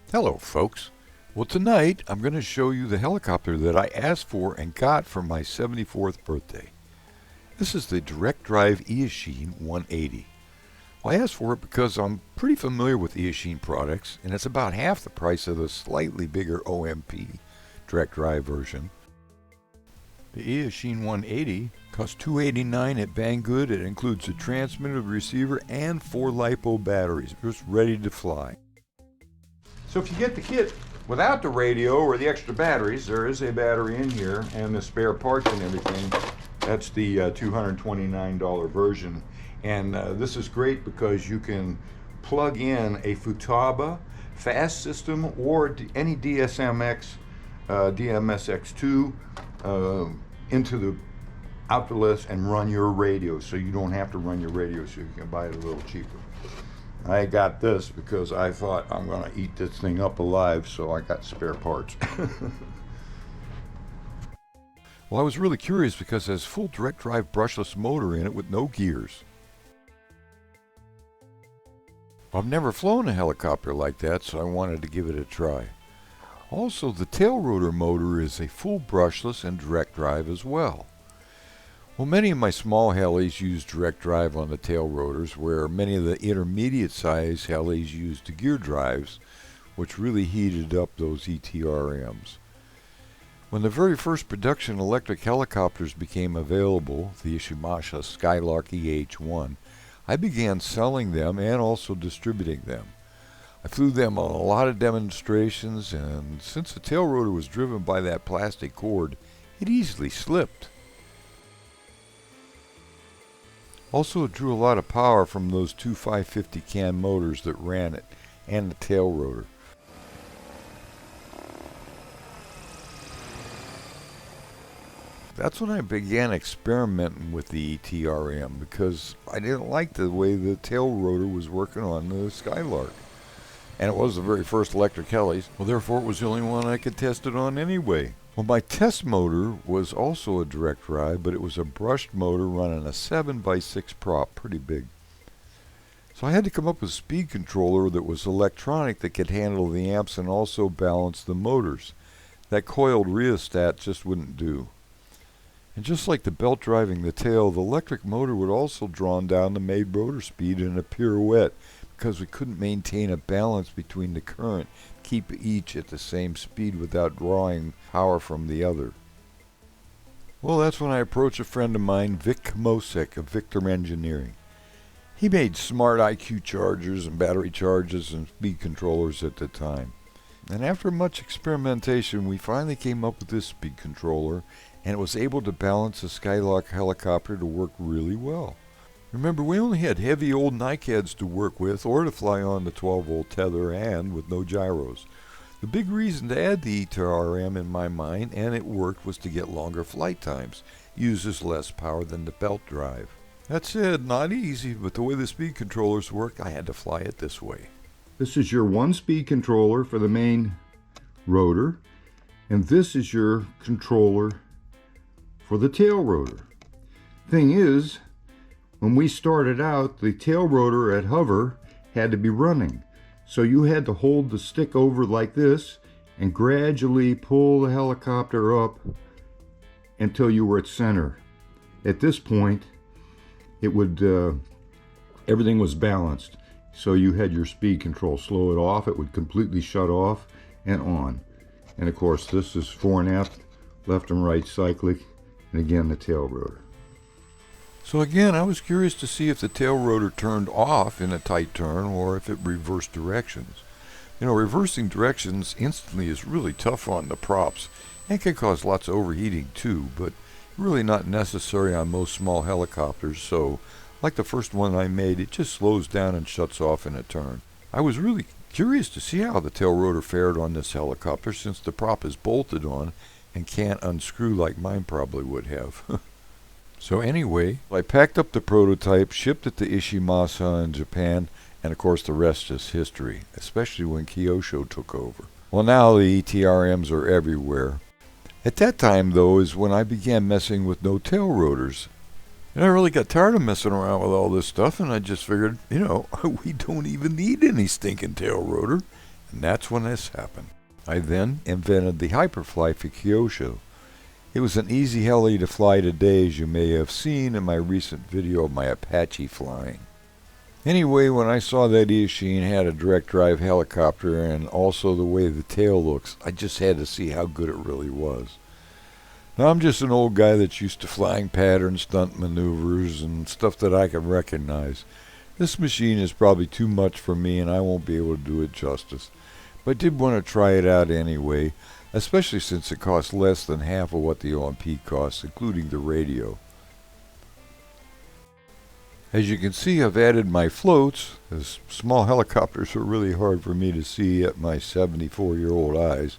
Hello folks. Well, tonight I'm going to show you the helicopter that I asked for and got for my 74th birthday. This is the Direct Drive Eachine 180. Well, I asked for it because I'm pretty familiar with Eachine products, and it's about half the price of the slightly bigger OMP Direct Drive version. The Eachine 180 costs $289 at Banggood. It includes a transmitter, receiver, and 4 LiPo batteries, just ready to fly. So if you get the kit without the radio or the extra batteries, there is a battery in here and the spare parts and everything. That's the $229 version. And this is great because you can plug in a Futaba fast system or any DMSX2 into the outlet and run your radio, so you don't have to run your radio, so you can buy it a little cheaper. I got this because I thought I'm going to eat this thing up alive, so I got spare parts. Well, I was really curious because it has full direct drive brushless motor in it with no gears. I've never flown a helicopter like that, so I wanted to give it a try. Also, the tail rotor motor is a full brushless and direct drive as well. Well, many of my small helis use direct drive on the tail rotors, where many of the intermediate size helis used the gear drives, which really heated up those ETRMs. When the very first production electric helicopters became available, the Yashimasha Skylark EH1, I began selling them and also distributing them. I flew them on a lot of demonstrations, and since the tail rotor was driven by that plastic cord, it easily slipped. Also, it drew a lot of power from those two 550 can motors that ran it, and the tail rotor. That's when I began experimenting with the ETRM, because I didn't like the way the tail rotor was working on the Skylark. And it was the very first electric helis, well, therefore it was the only one I could test it on anyway. Well, my test motor was also a direct drive, but it was a brushed motor running a 7x6 prop, pretty big. So I had to come up with a speed controller that was electronic that could handle the amps and also balance the motors. That coiled rheostat just wouldn't do. And just like the belt driving the tail, the electric motor would also draw down the main rotor speed in a pirouette because we couldn't maintain a balance between the current, keep each at the same speed without drawing power from the other. Well, that's when I approached a friend of mine, Vic Mosek of Victor Engineering. He made smart IQ chargers and battery chargers and speed controllers at the time. And after much experimentation, we finally came up with this speed controller, and it was able to balance the Skylark helicopter to work really well. Remember, we only had heavy old NICADs to work with or to fly on the 12-volt tether and with no gyros. The big reason to add the ETRM in my mind, and it worked, was to get longer flight times. Uses less power than the belt drive. That said, not easy, but the way the speed controllers work, I had to fly it this way. This is your one speed controller for the main rotor, and this is your controller for the tail rotor. Thing is, when we started out, the tail rotor at hover had to be running. So you had to hold the stick over like this and gradually pull the helicopter up until you were at center. At this point, it would everything was balanced. So you had your speed control. Slow it off, it would completely shut off and on. And of course, this is fore and aft, left and right cyclic, and again the tail rotor. So again, I was curious to see if the tail rotor turned off in a tight turn or if it reversed directions. You know, reversing directions instantly is really tough on the props and can cause lots of overheating too, but really not necessary on most small helicopters, so like the first one I made, it just slows down and shuts off in a turn. I was really curious to see how the tail rotor fared on this helicopter since the prop is bolted on and can't unscrew like mine probably would have. So anyway, I packed up the prototype, shipped it to Ishimasa in Japan, and of course the rest is history, especially when Kyosho took over. Well, now the ETRMs are everywhere. At that time, though, is when I began messing with no tail rotors. And I really got tired of messing around with all this stuff, and I just figured, you know, we don't even need any stinking tail rotor. And that's when this happened. I then invented the Hyperfly for Kyosho. It was an easy heli to fly today, as you may have seen in my recent video of my Apache flying. Anyway, when I saw that Eachine had a direct drive helicopter and also the way the tail looks, I just had to see how good it really was. Now, I'm just an old guy that's used to flying pattern stunt maneuvers and stuff that I can recognize. This machine is probably too much for me and I won't be able to do it justice. But I did want to try it out anyway, especially since it costs less than half of what the OMP costs, including the radio. As you can see, I've added my floats, as small helicopters are really hard for me to see at my 74-year-old eyes.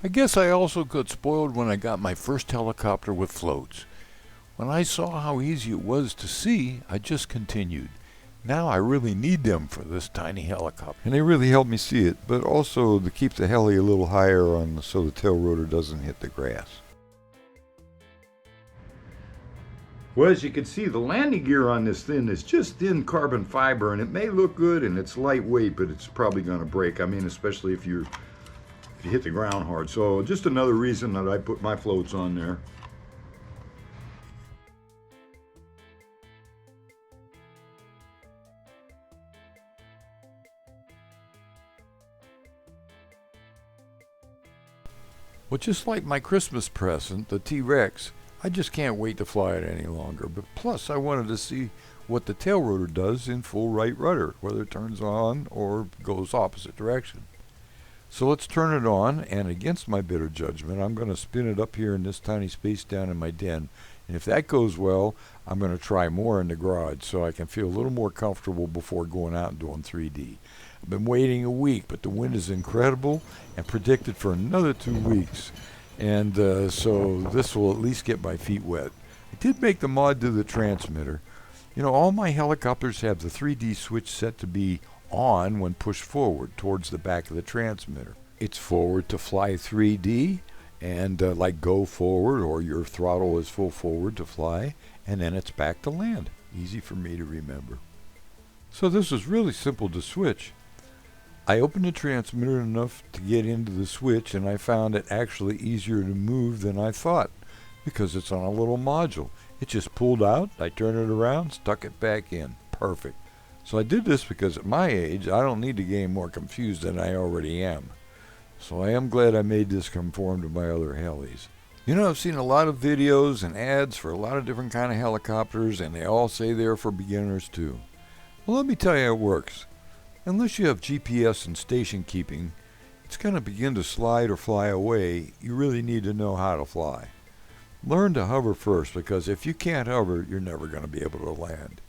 I guess I also got spoiled when I got my first helicopter with floats. When I saw how easy it was to see, I just continued. Now I really need them for this tiny helicopter. And they really help me see it, but also to keep the heli a little higher on so the tail rotor doesn't hit the grass. Well, as you can see, the landing gear on this thing is just thin carbon fiber, and it may look good and it's lightweight, but it's probably going to break. I mean, especially if you hit the ground hard. So just another reason that I put my floats on there. Well, just like my Christmas present, the T-Rex, I just can't wait to fly it any longer. But plus, I wanted to see what the tail rotor does in full right rudder, whether it turns on or goes opposite direction. So let's turn it on, and against my better judgment, I'm going to spin it up here in this tiny space down in my den. And if that goes well, I'm going to try more in the garage so I can feel a little more comfortable before going out and doing 3D. I've been waiting a week, but the wind is incredible and predicted for another 2 weeks. And so this will at least get my feet wet. I did make the mod to the transmitter. You know, all my helicopters have the 3D switch set to be on when pushed forward towards the back of the transmitter. It's forward to fly 3D, and like go forward, or your throttle is full forward to fly, and then it's back to land. Easy for me to remember. So this is really simple to switch. I opened the transmitter enough to get into the switch, and I found it actually easier to move than I thought because it's on a little module. It just pulled out, I turned it around, stuck it back in. Perfect. So I did this because at my age, I don't need to get any more confused than I already am. So I am glad I made this conform to my other helis. You know, I've seen a lot of videos and ads for a lot of different kind of helicopters, and they all say they're for beginners too. Well, let me tell you how it works. Unless you have GPS and station keeping, it's going to begin to slide or fly away. You really need to know how to fly. Learn to hover first, because if you can't hover, you're never going to be able to land.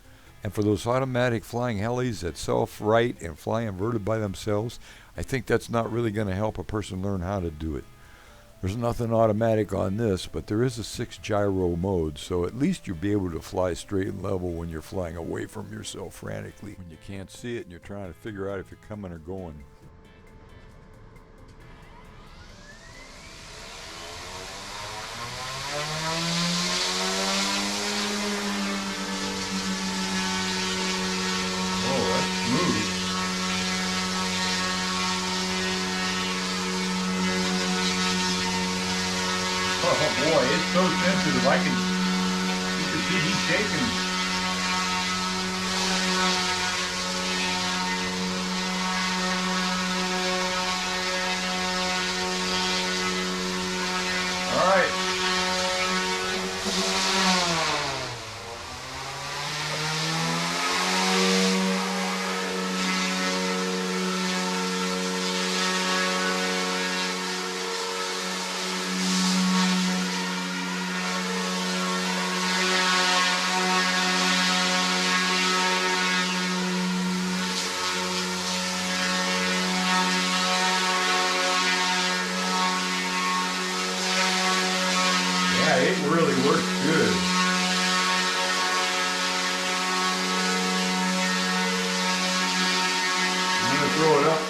And for those automatic flying helis that self-right and fly inverted by themselves, I think that's not really going to help a person learn how to do it. There's nothing automatic on this, but there is a 6 gyro mode, so at least you'll be able to fly straight and level when you're flying away from yourself frantically, when you can't see it and you're trying to figure out if you're coming or going. Oh, that's smooth. Oh boy, it's so sensitive. You can see he's shaking. All right. Yeah, it really works good. I'm going to throw it up,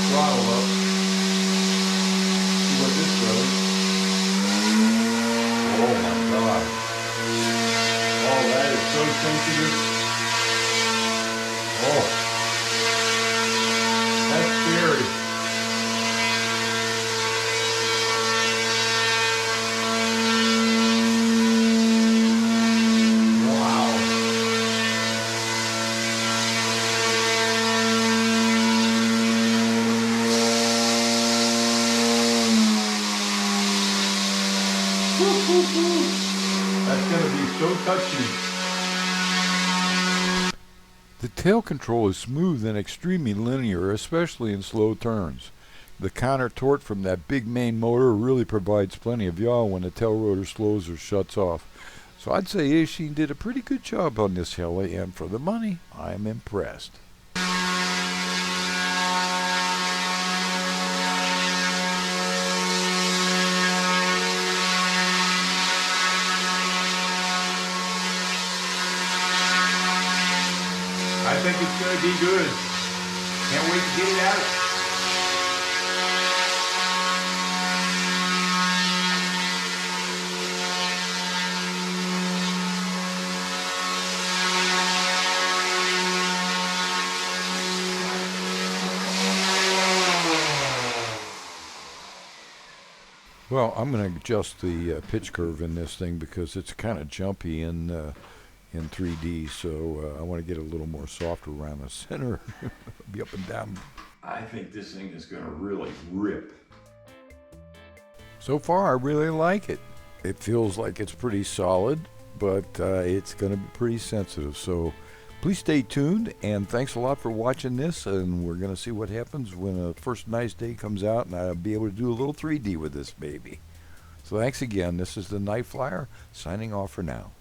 throttle up, see what this does. Oh my God. Oh, that is so sensitive. Oh, that's That's going to be so touchy. The tail control is smooth and extremely linear, especially in slow turns. The counter torque from that big main motor really provides plenty of yaw when the tail rotor slows or shuts off. So I'd say Eachine did a pretty good job on this heli, and for the money, I'm impressed. I think it's going to be good. Can't wait to get it out. Well, I'm going to adjust the pitch curve in this thing because it's kind of jumpy in 3D, so I want to get a little more softer around the center. Be up and down. I think this thing is going to really rip. So far, I really like it. It feels like it's pretty solid, but it's going to be pretty sensitive. So please stay tuned, and thanks a lot for watching this, and we're going to see what happens when a first nice day comes out, and I'll be able to do a little 3D with this baby. So thanks again. This is the Night Flyer, signing off for now.